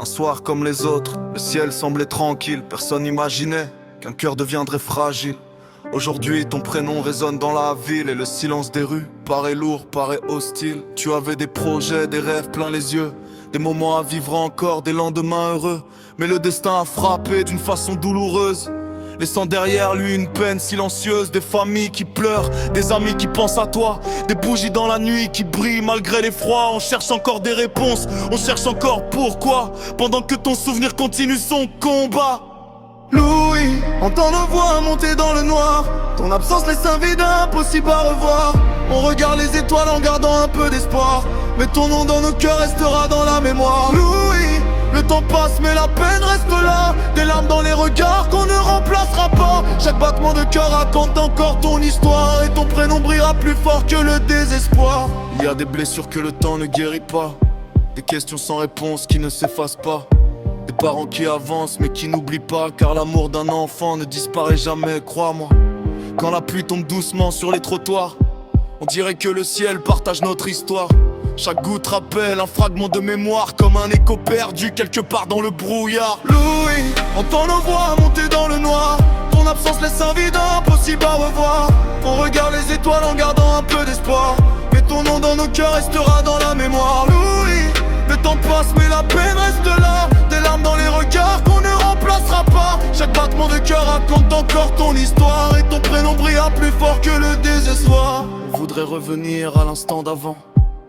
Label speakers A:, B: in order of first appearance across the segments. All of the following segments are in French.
A: Un soir comme les autres, le ciel semblait tranquille. Personne n'imaginait qu'un cœur deviendrait fragile. Aujourd'hui ton prénom résonne dans la ville. Et le silence des rues paraît lourd, paraît hostile. Tu avais des projets, des rêves plein les yeux, des moments à vivre encore, des lendemains heureux. Mais le destin a frappé d'une façon douloureuse, laissant derrière lui une peine silencieuse. Des familles qui pleurent, des amis qui pensent à toi, des bougies dans la nuit qui brillent malgré l'effroi. On cherche encore des réponses, on cherche encore pourquoi, pendant que ton souvenir continue son combat.
B: Louis, entend nos voix monter dans le noir. Ton absence laisse un vide impossible à revoir. On regarde les étoiles en gardant un peu d'espoir, mais ton nom dans nos cœurs restera dans la mémoire. Louis, le temps passe mais la peine reste là. Des larmes dans les regards qu'on ne remplacera pas. Chaque battement de cœur raconte encore ton histoire, et ton prénom brillera plus fort que le désespoir.
A: Il y a des blessures que le temps ne guérit pas, des questions sans réponse qui ne s'effacent pas, des parents qui avancent mais qui n'oublient pas, car l'amour d'un enfant ne disparaît jamais, crois-moi. Quand la pluie tombe doucement sur les trottoirs, on dirait que le ciel partage notre histoire. Chaque goutte rappelle un fragment de mémoire, comme un écho perdu quelque part dans le brouillard.
B: Louis, entend nos voix monter dans le noir. Ton absence laisse un vide impossible à revoir. On regarde les étoiles en gardant un peu d'espoir, mais ton nom dans nos cœurs restera dans la mémoire. Louis, le temps passe mais la peine reste là. Des larmes dans les regards qu'on ne remplacera pas. Chaque battement de cœur raconte encore ton histoire, et ton prénom brillera plus fort que le désespoir.
A: On voudrait revenir à l'instant d'avant,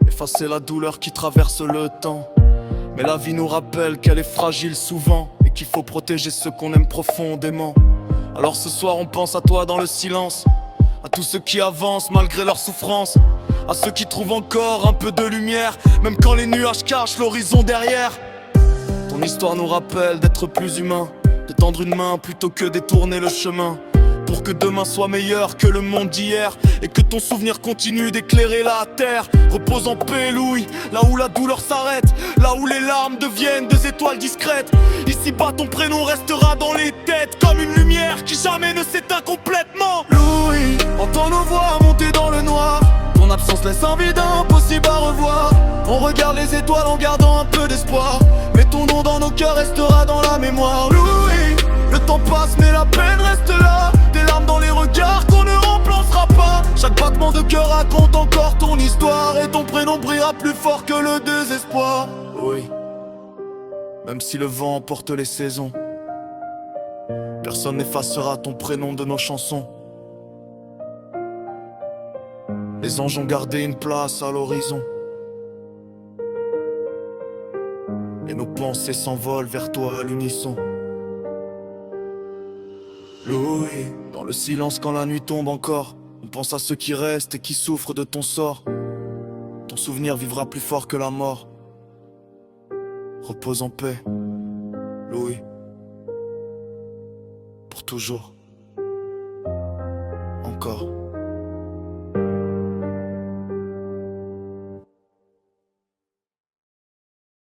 A: effacer la douleur qui traverse le temps. Mais la vie nous rappelle qu'elle est fragile souvent, et qu'il faut protéger ceux qu'on aime profondément. Alors ce soir on pense à toi dans le silence, à tous ceux qui avancent malgré leur souffrance, à ceux qui trouvent encore un peu de lumière, même quand les nuages cachent l'horizon derrière. Ton histoire nous rappelle d'être plus humain, de tendre une main plutôt que détourner le chemin, pour que demain soit meilleur que le monde d'hier, et que ton souvenir continue d'éclairer la terre. Repose en paix Louis, là où la douleur s'arrête, là où les larmes deviennent des étoiles discrètes. Ici-bas ton prénom restera dans les têtes, comme une lumière qui jamais ne s'éteint complètement.
B: Louis, entend nos voix monter dans le noir. Ton absence laisse un vide impossible à revoir. On regarde les étoiles en gardant un peu d'espoir, mais ton nom dans nos cœurs restera dans la mémoire. Louis, le temps passe mais la peine reste là. Des larmes dans les regards qu'on ne remplacera pas. Chaque battement de cœur raconte encore ton histoire, et ton prénom brillera plus fort que le désespoir.
A: Oui, même si le vent emporte les saisons, personne n'effacera ton prénom de nos chansons. Les anges ont gardé une place à l'horizon, et nos pensées s'envolent vers toi à l'unisson. Louis, dans le silence quand la nuit tombe encore, on pense à ceux qui restent et qui souffrent de ton sort. Ton souvenir vivra plus fort que la mort. Repose en paix, Louis, pour toujours.